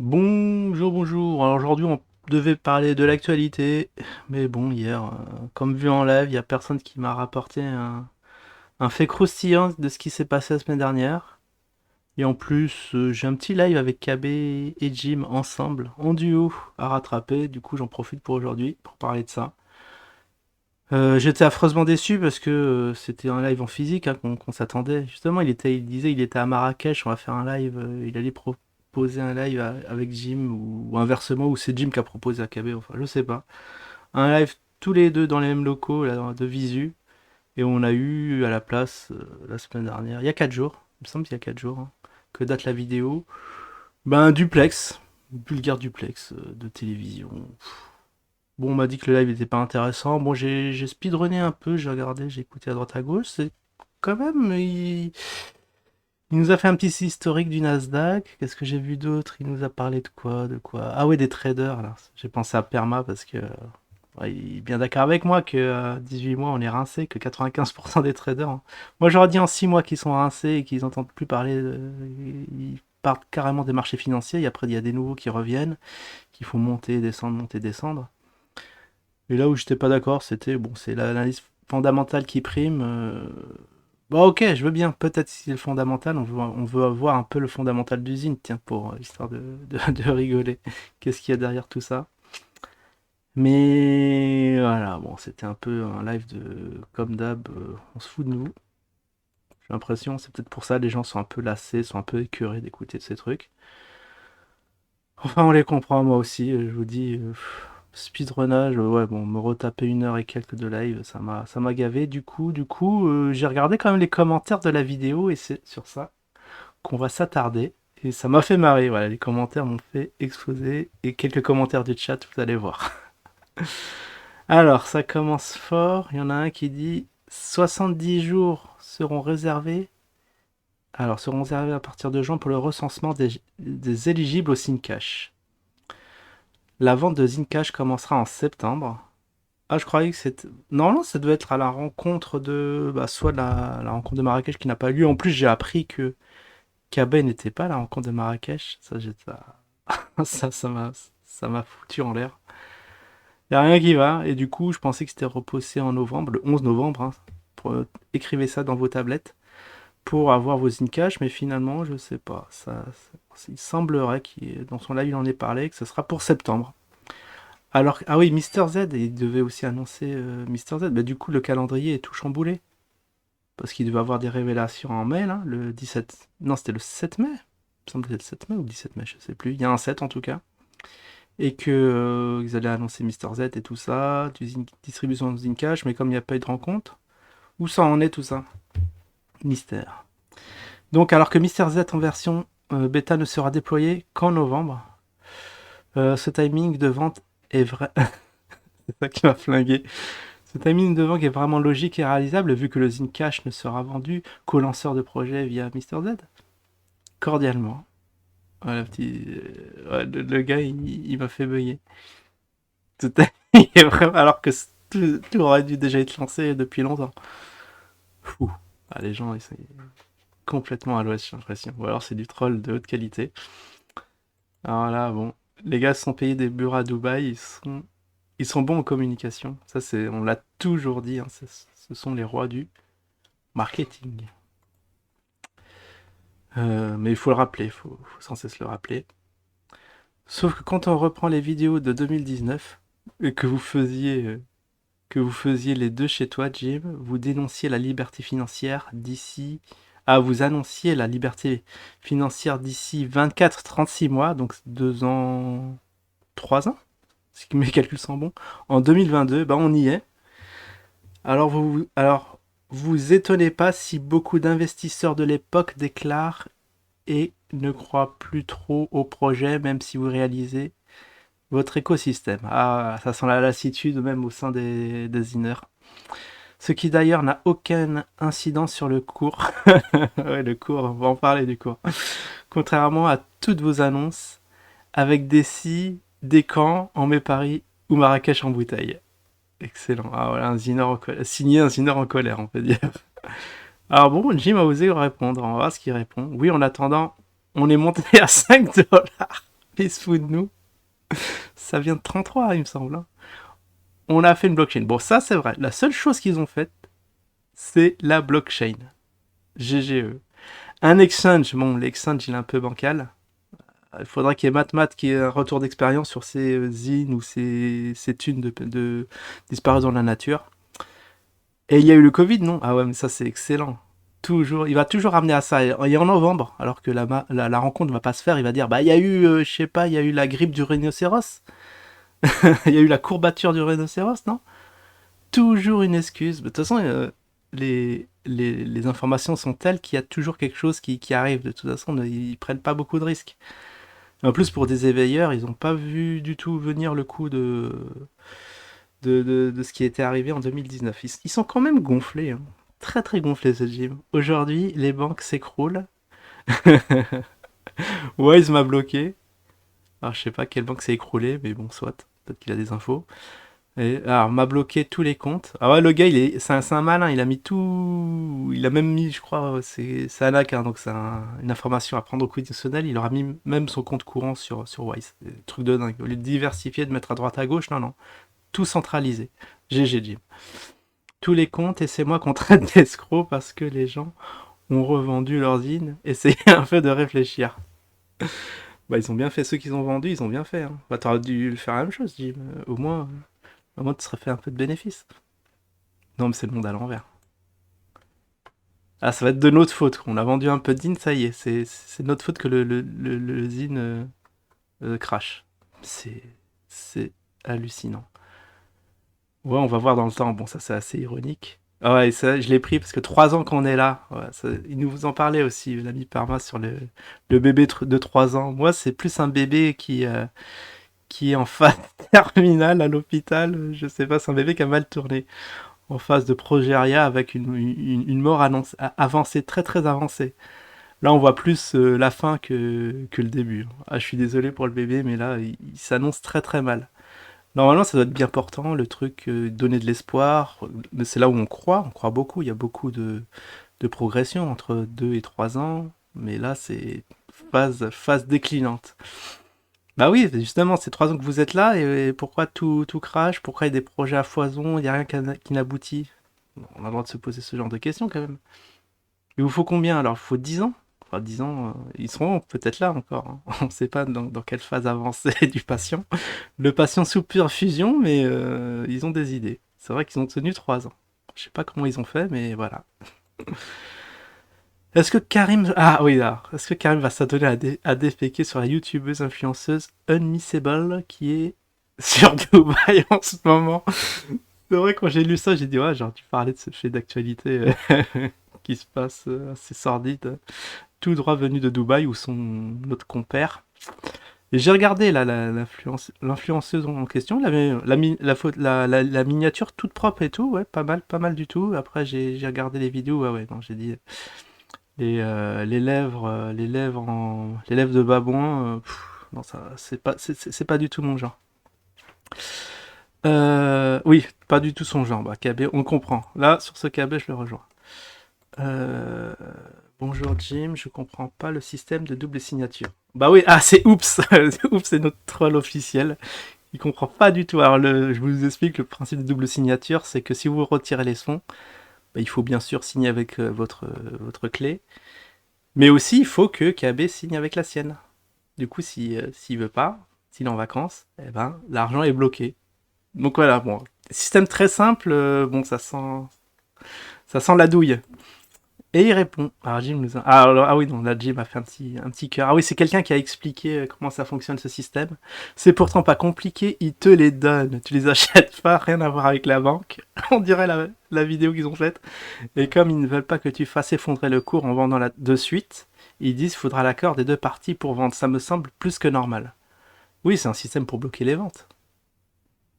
Bonjour, bonjour. Alors aujourd'hui, on devait parler de l'actualité, mais bon, hier, comme vu en live, il y a personne qui m'a rapporté un fait croustillant de ce qui s'est passé la semaine dernière. Et en plus, j'ai un petit live avec KB et Jim ensemble, en duo, à rattraper. Du coup, j'en profite pour aujourd'hui, pour parler de ça. J'étais affreusement déçu parce que c'était un live en physique hein, qu'on s'attendait. Justement, il disait il était à Marrakech, on va faire un live, il allait proposer un live avec Jim ou inversement, ou c'est Jim qui a proposé à KB, enfin je sais pas. Un live tous les deux dans les mêmes locaux là, de visu et on a eu à la place la semaine dernière, il y a 4 jours, il me semble qu'il y a 4 jours, hein, que date la vidéo, ben un duplex, vulgaire duplex de télévision. Bon, on m'a dit que le live était pas intéressant. Bon, j'ai speedrunné un peu, j'ai regardé, j'ai écouté à droite à gauche. C'est quand même. Il nous a fait un petit historique du Nasdaq. Qu'est-ce que j'ai vu d'autre? Il nous a parlé de quoi? De quoi? Ah ouais, des traders, là. J'ai pensé à Perma parce que. Ouais, il est bien d'accord avec moi que 18 mois on est rincé, que 95% des traders, hein. Moi j'aurais dit en 6 mois qu'ils sont rincés et qu'ils n'entendent plus parler. Ils partent carrément des marchés financiers et après il y a des nouveaux qui reviennent, qui font monter, descendre, monter, descendre. Et là où j'étais pas d'accord, c'était bon, c'est l'analyse fondamentale qui prime. Bon, ok, je veux bien. Peut-être si c'est le fondamental, on veut avoir un peu le fondamental d'usine, tiens, pour histoire de rigoler. Qu'est-ce qu'il y a derrière tout ça? Mais voilà, bon, c'était un peu un live de comme d'hab, on se fout de nous. J'ai l'impression, c'est peut-être pour ça les gens sont un peu lassés, sont un peu écœurés d'écouter de ces trucs. Enfin, on les comprend, moi aussi, je vous dis, speedrunnage, ouais, bon, me retaper 1 heure et quelques de live, ça m'a gavé. Du coup, j'ai regardé quand même les commentaires de la vidéo et c'est sur ça qu'on va s'attarder. Et ça m'a fait marrer, voilà, les commentaires m'ont fait exploser. Et quelques commentaires du chat, vous allez voir. Alors, ça commence fort. Il y en a un qui dit 70 jours seront réservés. Alors, seront réservés à partir de juin pour le recensement des éligibles au Syncash. La vente de Zincash commencera en septembre. Ah, je croyais que c'était. Normalement, ça devait être à la rencontre de. Bah, soit la rencontre de Marrakech qui n'a pas eu lieu. En plus, j'ai appris que Kabé n'était pas à la rencontre de Marrakech. Ça, ça m'a foutu en l'air. Y a rien qui va. Et du coup, je pensais que c'était repoussé en novembre, le 11 novembre. Hein, écrivez ça dans vos tablettes pour avoir vos Zincash. Mais finalement, je sais pas. Il semblerait qu'il, dans son live, il en ait parlé, que ce sera pour septembre. Alors, ah oui, Mister Z, il devait aussi annoncer Mister Z. Bah, du coup, le calendrier est tout chamboulé. Parce qu'il devait avoir des révélations en mai, là, le 17. Non, c'était le 7 mai. Il me semble que c'était le 7 mai ou le 17 mai, je sais plus. Il y a un 7 en tout cas. Et que ils allaient annoncer Mister Z et tout ça, distribution de Zincash, mais comme il n'y a pas eu de rencontre, où ça en est tout ça? Mystère. Donc, alors que Mister Z en version bêta ne sera déployé qu'en novembre, ce timing de vente est vrai. C'est ça qui m'a flingué. Ce timing de vente est vraiment logique et réalisable vu que le Zincash ne sera vendu qu'aux lanceurs de projet via Mister Z. Cordialement. Voilà, ouais, le gars, il m'a fait bugger. Tout il est vraiment, alors que tout aurait dû déjà être lancé depuis longtemps. Fou. Ah, les gens, ils sont complètement à l'ouest, j'ai l'impression. Ou alors c'est du troll de haute qualité. Alors là, bon, les gars se sont payés des bureaux à Dubaï, ils sont bons en communication. Ça, on l'a toujours dit, hein, ce sont les rois du marketing. Mais il faut le rappeler, faut sans cesse le rappeler. Sauf que quand on reprend les vidéos de 2019 et que vous faisiez les deux chez toi, Jim, vous dénonciez la liberté financière d'ici. Ah, vous annonciez la liberté financière d'ici 24-36 mois, donc 2 ans, 3 ans, si mes calculs sont bons. En 2022, bah on y est. Alors vous étonnez pas si beaucoup d'investisseurs de l'époque déclarent et ne croient plus trop au projet, même si vous réalisez votre écosystème. Ah, ça sent la lassitude même au sein des designers. Ce qui d'ailleurs n'a aucune incidence sur le cours. Ouais, le cours, on va en parler du cours. Contrairement à toutes vos annonces, avec des si, des quand, en met Paris ou Marrakech en bouteille. Excellent. Ah voilà, signé un zineur en colère, on peut dire. Alors bon, Jim a osé répondre. On va voir ce qu'il répond. Oui, en attendant, on est monté à 5 dollars. Ils se foutent de nous. Ça vient de 33, il me semble, hein. On a fait une blockchain. Bon, ça, c'est vrai. La seule chose qu'ils ont faite, c'est la blockchain. GGE. Un exchange, bon, l'exchange, il est un peu bancal. Il faudra qu'il y ait Matt qui ait un retour d'expérience sur ses zines ou ses thunes disparues dans la nature. Et il y a eu le Covid, non? Ah ouais, mais ça, c'est excellent. Toujours, il va toujours ramener à ça. Et en novembre, alors que la rencontre ne va pas se faire, il va dire, bah, il y a eu, je sais pas, il y a eu la grippe du rhinocéros. Il y a eu la courbature du rhinocéros, non? Toujours une excuse. De toute façon, les informations sont telles qu'il y a toujours quelque chose qui arrive. De toute façon, ils prennent pas beaucoup de risques. En plus, pour des éveilleurs, ils n'ont pas vu du tout venir le coup de ce qui était arrivé en 2019. Ils sont quand même gonflés, hein. Très très gonflés ce gym. Aujourd'hui, les banques s'écroulent. Wise m'a bloqué. Alors, je sais pas quelle banque s'est écroulée, mais bon, soit. Peut-être qu'il a des infos. Et, alors, m'a bloqué tous les comptes. Ah ouais, le gars, c'est un malin. Il a mis tout. Il a même mis, je crois, c'est un hack, hein, donc c'est une information à prendre au conditionnel. Il aura mis même son compte courant sur Wise. Truc de dingue. Au lieu de diversifier, de mettre à droite à gauche, non, non. Tout centralisé. GG Jim. Tous les comptes, et c'est moi qu'on traite d'escrocs parce que les gens ont revendu leurs zines. Essayez un peu de réfléchir. Bah, ils ont bien fait. Ceux qu'ils ont vendus, ils ont bien fait, hein. Bah, t'aurais dû le faire la même chose, Jim. Au moins, tu serais fait un peu de bénéfice. Non, mais c'est le monde à l'envers. Ah, ça va être de notre faute. On a vendu un peu de zine, ça y est. C'est de notre faute que le zine crash. C'est c'est hallucinant. Ouais, on va voir dans le temps. Bon, ça, c'est assez ironique. Ah ouais, ça, je l'ai pris parce que 3 ans qu'on est là. Ouais, il nous en parlait aussi, l'ami Parma, sur le bébé de 3 ans. Moi, c'est plus un bébé qui est en phase terminale à l'hôpital. Je sais pas, c'est un bébé qui a mal tourné. En phase de progéria avec une mort avancée, très très avancée. Là, on voit plus la fin que le début. Ah, je suis désolé pour le bébé, mais là, il s'annonce très très mal. Normalement, ça doit être bien portant, le truc, donner de l'espoir. Mais c'est là où on croit beaucoup. Il y a beaucoup de progression entre 2 et 3 ans. Mais là, c'est phase déclinante. Bah oui, justement, c'est 3 ans que vous êtes là, et pourquoi tout crache? Pourquoi il y a des projets à foison? Il n'y a rien qui n'aboutit? Bon, on a le droit de se poser ce genre de questions quand même. Il vous faut combien alors? Il faut 10 ans? Enfin, 10 ans, ils seront peut-être là encore, hein. On ne sait pas dans quelle phase avancée du patient. Le patient sous perfusion, mais ils ont des idées. C'est vrai qu'ils ont tenu 3 ans. Je sais pas comment ils ont fait, mais voilà. Est-ce que Karim... Ah oui, alors. Est-ce que Karim va s'adonner à déféquer sur la youtubeuse influenceuse Unmissable qui est sur Dubaï en ce moment? C'est vrai, quand j'ai lu ça, j'ai dit, ouais, genre, tu parlais de ce fait d'actualité qui se passe assez sordide, tout droit venu de Dubaï, où sont notre compère. Et j'ai regardé là l'influenceuse en question, la miniature toute propre et tout, ouais, pas mal du tout. Après, j'ai regardé les vidéos, ouais, ouais, non, j'ai dit les lèvres de babouin, non, ça, c'est pas du tout mon genre. Oui, pas du tout son genre. Bah, KB, on comprend. Là, sur ce KB, je le rejoins. Euh, Bonjour Jim, je comprends pas le système de double signature. Bah oui, ah c'est Oups, Oups c'est notre troll officiel. Il comprend pas du tout. Alors je vous explique le principe de double signature, c'est que si vous retirez les sons, bah, il faut bien sûr signer avec votre clé, mais aussi il faut que KB signe avec la sienne. Du coup, s'il veut pas, s'il est en vacances, eh ben l'argent est bloqué. Donc voilà, bon, système très simple, bon ça sent la douille. Et il répond. Alors Jim nous a... ah oui, non, là Jim a fait un petit cœur. Ah oui, c'est quelqu'un qui a expliqué comment ça fonctionne ce système. C'est pourtant pas compliqué, ils te les donnent. Tu les achètes pas, rien à voir avec la banque. On dirait la vidéo qu'ils ont faite. Et comme ils ne veulent pas que tu fasses effondrer le cours en vendant de suite, ils disent qu'il faudra l'accord des deux parties pour vendre. Ça me semble plus que normal. Oui, c'est un système pour bloquer les ventes.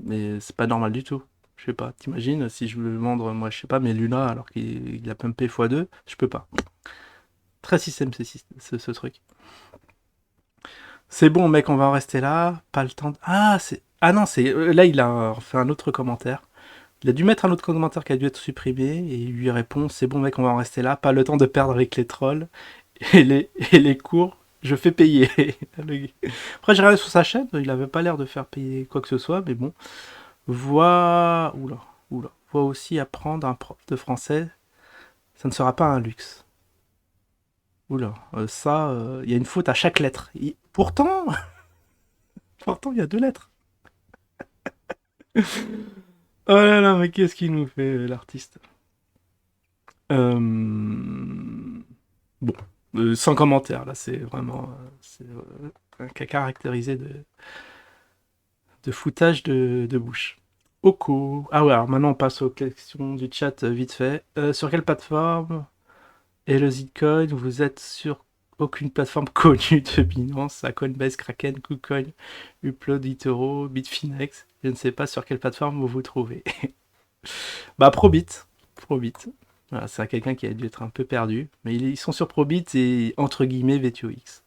Mais c'est pas normal du tout. Je sais pas, t'imagines si je veux vendre, moi je sais pas, mes Luna alors qu'il a pumpé x2, je peux pas. Très système ce truc. C'est bon mec, on va en rester là. Pas le temps de... Ah, ah non, là il a fait un autre commentaire. Il a dû mettre un autre commentaire qui a dû être supprimé et il lui répond c'est bon mec, on va en rester là. Pas le temps de perdre avec les trolls et les cours Je fais payer. Après, j'ai regardé sur sa chaîne, il avait pas l'air de faire payer quoi que ce soit, mais bon. Oula, oula. Voix aussi apprendre un prof de français, ça ne sera pas un luxe. Oula, ça, il y a une faute à chaque lettre. Pourtant, pourtant, il y a deux lettres. Oh là là, mais qu'est-ce qu'il nous fait, l'artiste? Euh, Bon, sans commentaire, là, c'est vraiment un cas caractérisé de foutage de bouche. Oko. Ah ouais, alors maintenant on passe aux questions du chat vite fait. Sur quelle plateforme est le Zcoin? Vous êtes sur aucune plateforme connue de Binance, à Coinbase, Kraken, KuCoin, Upload, eToro, Bitfinex. Je ne sais pas sur quelle plateforme vous vous trouvez. Bah Probit. Probit. Voilà, c'est quelqu'un qui a dû être un peu perdu. Mais ils sont sur Probit et entre guillemets VTOX.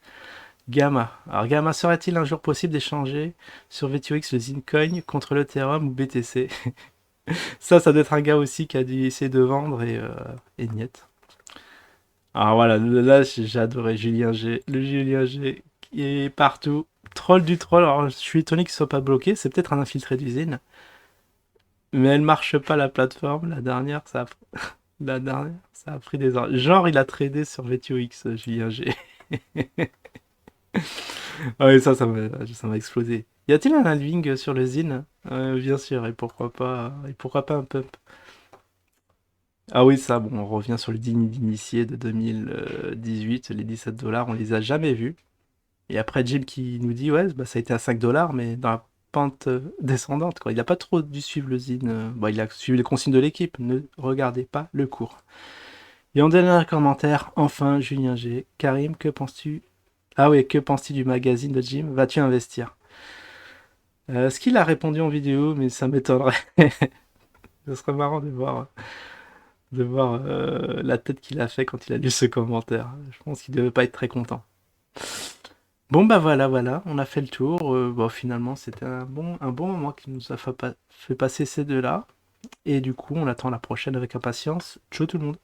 Gamma. Alors Gamma, serait-il un jour possible d'échanger sur VTOX le Zincoin contre l'Ethereum ou BTC? Ça doit être un gars aussi qui a dû essayer de vendre et niet. Alors voilà, là j'ai adoré Julien G. Le Julien G qui est partout. Troll du troll. Alors je suis étonné qu'il soit pas bloqué. C'est peut-être un infiltré d'usine. Mais elle marche pas la plateforme. La dernière, ça a pris des heures. Genre il a tradé sur VTOX, Julien G. Ah oui, ça m'a explosé. Y a-t-il un halving sur le Zine? Bien sûr, et pourquoi pas un pump? Ah oui, ça, bon, on revient sur le dîner d'initié de 2018, les 17 dollars, on les a jamais vus. Et après, Jim qui nous dit, ouais, bah, ça a été à 5 dollars, mais dans la pente descendante, quoi. Il a pas trop dû suivre le Zine. Bon, il a suivi les consignes de l'équipe, ne regardez pas le cours. Et en dernier commentaire, enfin, Julien G. Karim, que penses-tu? Ah oui, que penses-tu du magazine de Jim? Vas-tu investir? Ce qu'il a répondu en vidéo, mais ça m'étonnerait. Ce serait marrant de voir la tête qu'il a fait quand il a lu ce commentaire. Je pense qu'il devait pas être très content. Bon bah voilà, voilà, on a fait le tour. Bon, finalement, c'était un bon moment qui nous a fait passer ces deux-là. Et du coup, on attend la prochaine avec impatience. Ciao tout le monde.